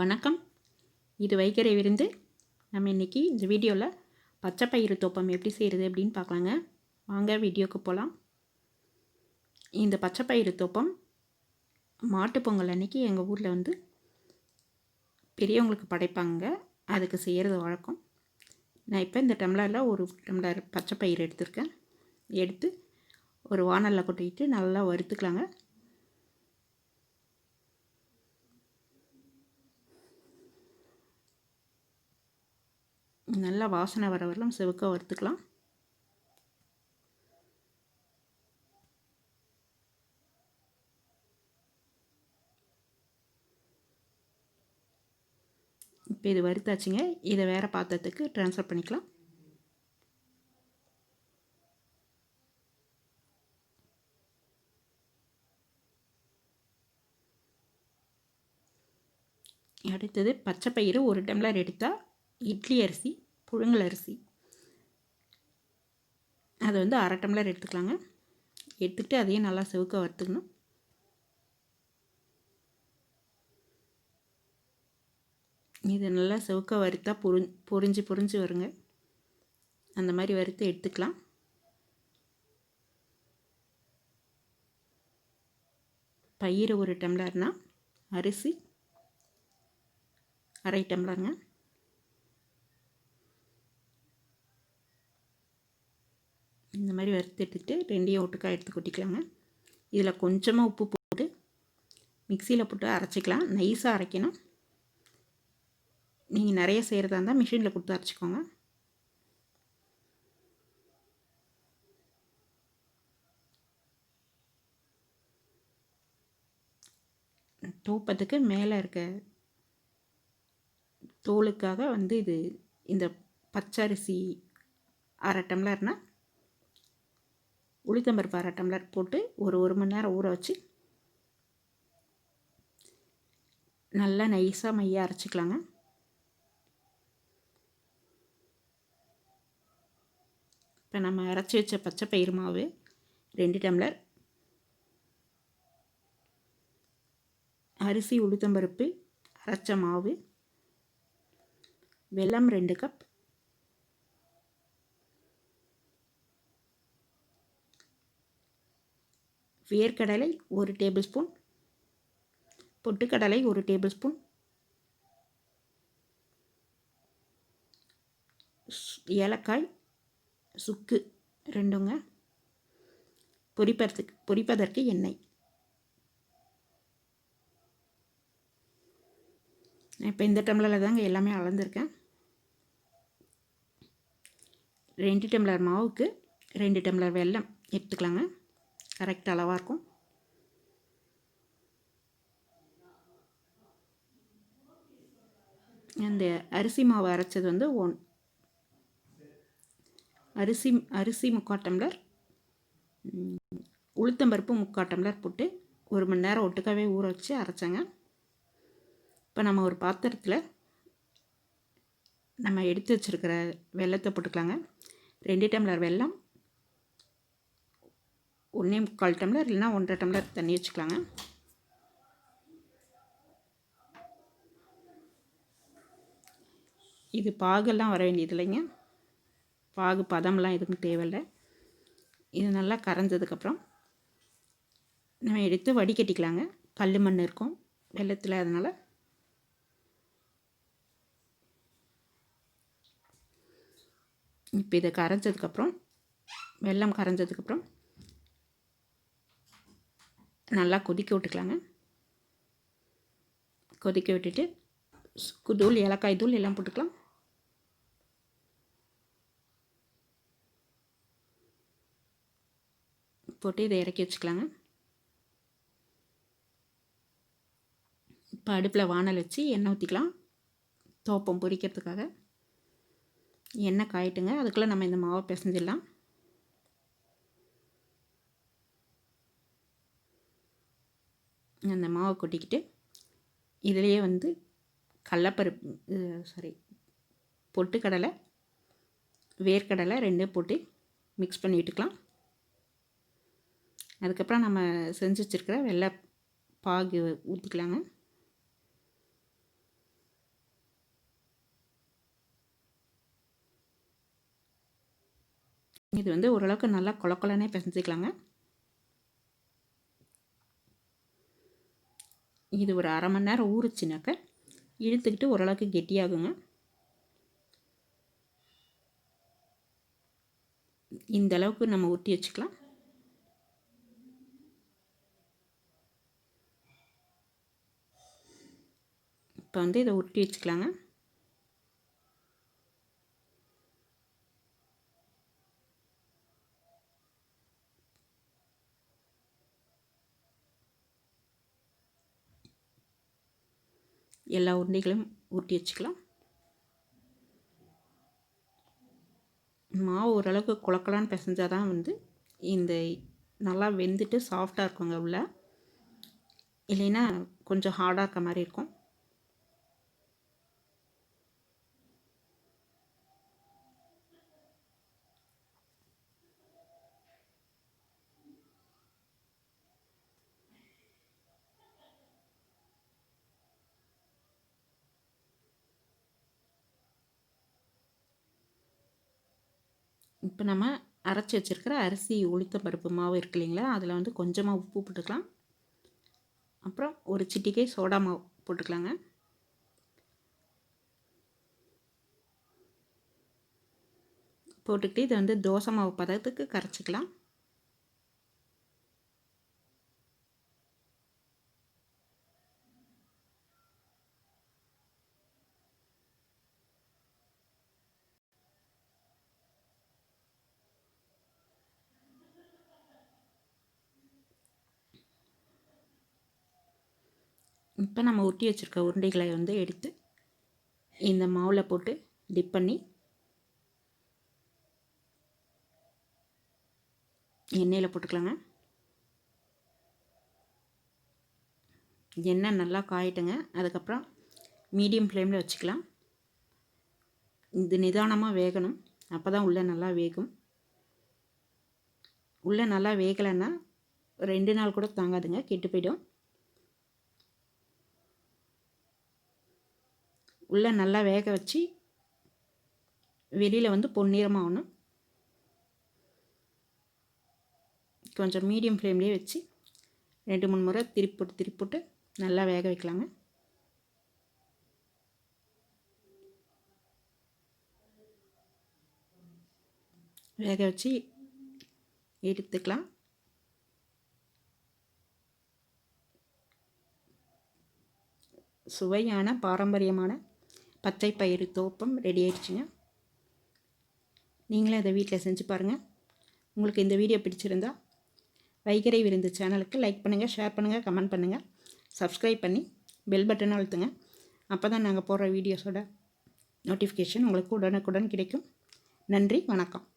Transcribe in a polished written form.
வணக்கம். இது வைகரை விருந்து. நம்ம இன்றைக்கி இந்த வீடியோவில் பச்சை பயிறு தோப்பம் எப்படி செய்கிறது அப்படின்னு பார்க்கலாங்க. வாங்க வீடியோக்கு போகலாம். இந்த பச்சை பயிறு தோப்பம் மாட்டுப்பொங்கல் அன்றைக்கி எங்கள் ஊரில் வந்து பெரியவங்களுக்கு படைப்பாங்க. அதுக்கு செய்கிறது வழக்கம். நான் இப்போ இந்த டம்ளரில் ஒரு டம்ளர் பச்சை பயிறு எடுத்துருக்கேன். எடுத்து ஒரு வானலில் கொட்டிக்கிட்டு நல்லா வறுத்துக்கலாங்க. நல்லா வாசனை வர வரலாம் செவக்க வறுத்துக்கலாம். இப்போ இது வறுத்தாச்சுங்க. இதை வேறு பாத்திரத்துக்கு ட்ரான்ஸ்ஃபர் பண்ணிக்கலாம். அடுத்தது பச்சை பயிறு ஒரு டம்ளர் எடுத்தால் இட்லி அரிசி புழுங்கல் அரிசி அதை வந்து அரை டம்ளர் எடுத்துக்கலாங்க. எடுத்துக்கிட்டு அதையும் நல்லா செவக்க வறுத்துக்கணும். இது நல்லா செவக்க வறுத்தா பொரிஞ்சு வருங்க. அந்த மாதிரி வறுத்து எடுத்துக்கலாம். பயிறு ஒரு டம்ளர்னால் அரிசி அரை டம்ளருங்க. இந்த மாதிரி வறுத்து எடுத்துக்கிட்டு ரெண்டையும் ஒட்டுக்காய் எடுத்து கொட்டிக்கலாங்க. இதில் கொஞ்சமாக உப்பு போட்டு மிக்சியில் போட்டு அரைச்சிக்கலாம். நைஸாக அரைக்கணும். நீங்கள் நிறைய செய்கிறதா இருந்தால் மிஷினில் கொடுத்து அரைச்சிக்கோங்க. தோப்பத்துக்கு மேலே இருக்க தோலுக்காக வந்து இந்த பச்சரிசி அரை டம்ளர்னால் உளுத்தம்பருப்பு அரை டம்ளர் போட்டு ஒரு மணி நேரம் ஊற வச்சு நல்லா நைஸாக மையாக அரைச்சிக்கலாங்க. இப்போ நம்ம அரைச்சி வச்ச பச்சை பயிறு மாவு 2 டம்ளர், அரிசி உளுத்தம்பருப்பு அரைச்ச மாவு, வெல்லம் 2 கப், வேர்க்கடலை 1 டேபிள் ஸ்பூன், பொட்டுக்கடலை 1 டேபிள் ஸ்பூன், ஏலக்காய் சுக்கு 2ங்க, பொரிப்பதற்கு எண்ணெய். இப்போ இந்த டம்ளரில் தாங்க எல்லாமே அளந்துருக்கேன். 2 டம்ளர் மாவுக்கு 2 டம்ளர் வெல்லம் எடுத்துக்கலாங்க. கரெக்ட் அளவாக இருக்கும். அந்த அரிசி மாவு அரைச்சது வந்து அரிசி 3/4 டம்ளர், உளுத்தம்பருப்பு 3/4 டம்ளர் போட்டு 1 மணி நேரம் ஒட்டுக்காவே ஊற வச்சு அரைச்சாங்க. இப்போ நம்ம ஒரு பாத்திரத்தில் நம்ம எடுத்து வச்சுருக்கிற வெல்லத்தை போட்டுக்கலாங்க. 2 டம்ளர் வெல்லம், 1/4 டம்ளர் இல்லைனா 1.5 டம்ளர் தண்ணி வச்சுக்கலாங்க. இது பாகெல்லாம் வர வேண்டியது இல்லைங்க. பாகு பதம்லாம் எதுவும் தேவையில்லை. இது நல்லா கரைஞ்சதுக்கப்புறம் நம்ம எடுத்து வடிகட்டிக்கலாங்க. கல் மண் இருக்கும் வெல்லத்தில், அதனால் இப்போ இதை கரைஞ்சதுக்கப்புறம் வெல்லம் கரைஞ்சதுக்கப்புறம் நல்லா கொதிக்க விட்டுக்கலாங்க. கொதிக்க விட்டுட்டு சுக்கு தூள் ஏலக்காய் தூள் எல்லாம் போட்டுக்கலாம். போட்டு இதை இறக்கி வச்சுக்கலாங்க. இப்போ அடுப்பில் வானல் வச்சு எண்ணெய் ஊற்றிக்கலாம். தோப்பம் பொரிக்கிறதுக்காக எண்ணெய் காயிட்டுங்க. அதுக்குள்ளே நம்ம இந்த மாவை பிசைஞ்சிடலாம். அந்த மாவை கொட்டிக்கிட்டு இதிலேயே வந்து பொட்டுக்கடலை வேர்க்கடலை 2 போட்டு மிக்ஸ் பண்ணி விட்டுக்கலாம். அதுக்கப்புறம் நம்ம செஞ்சு வச்சுருக்கிற வெள்ளை பாகு ஊற்றிக்கலாங்க. இது வந்து ஓரளவுக்கு நல்லா கொலக்கொலனே பிசைஞ்சிக்கலாங்க. இது ஒரு அரை மணி நேரம் ஊறுச்சுனாக்க இழுத்துக்கிட்டு ஓரளவுக்கு கெட்டியாகுங்க. இந்த அளவுக்கு நம்ம ஊற்றி வச்சுக்கலாம். இப்போ வந்து இதை உருட்டி வச்சுக்கலாங்க. எல்லா உருண்டைகளும் ஊற்றி வச்சுக்கலாம். மாவு ஓரளவுக்கு குழக்கலான்னு பிசைஞ்சால் தான் வந்து இந்த நல்லா வெந்துட்டு சாஃப்டாக இருக்குங்க உள்ள, இல்லைன்னா கொஞ்சம் ஹார்டாக இருக்க மாதிரி இருக்கும். இப்போ நம்ம அரைச்சி வச்சுருக்கிற அரிசி உளுத்தம் பருப்பு மாவு இருக்கு இல்லைங்களா, அதில் வந்து கொஞ்சமாக உப்பு போட்டுக்கலாம். அப்புறம் ஒரு சிட்டிகை சோடா மாவு போட்டுக்கலாங்க. போட்டுக்கிட்டு இதை வந்து தோசை மாவு பதத்துக்கு கரைச்சிக்கலாம். இப்போ நம்ம ஊற்றி வச்சுருக்க உருண்டைகளை வந்து எடுத்து இந்த மாவில் போட்டு டிப் பண்ணி எண்ணெயில் போட்டுக்கலாங்க. எண்ணெய் நல்லா காயட்டுங்க. அதுக்கப்புறம் மீடியம் ஃப்ளேமில் வச்சுக்கலாம். இது நிதானமாக வேகணும், அப்போ தான் உள்ளே நல்லா வேகும். உள்ளே நல்லா வேகலைன்னா 2 நாள் கூட தாங்காதுங்க, கெட்டு போயிடும். உள்ளே நல்லா வேக வச்சு வெளியில் வந்து பொன்னிறமாகணும். கொஞ்சம் மீடியம் ஃப்ளேம்லேயே வச்சு 2-3 முறை திருப்பி போட்டு நல்லா வேக வைக்கலாங்க. வேக வச்சு எடுத்துக்கலாம். சுவையான பாரம்பரியமான பச்சை பயிறு தோப்பம் ரெடி ஆயிடுச்சுங்க. நீங்களும் இதை வீட்டில் செஞ்சு பாருங்கள். உங்களுக்கு இந்த வீடியோ பிடிச்சிருந்தா வைகரை விருந்து சேனலுக்கு லைக் பண்ணுங்கள், ஷேர் பண்ணுங்கள், கமெண்ட் பண்ணுங்கள், சப்ஸ்கிரைப் பண்ணி பெல் பட்டனை அழுத்துங்க. அப்போ தான் நாங்கள் போடுற வீடியோஸோட நோட்டிஃபிகேஷன் உங்களுக்கு உடனுக்குடன் கிடைக்கும். நன்றி, வணக்கம்.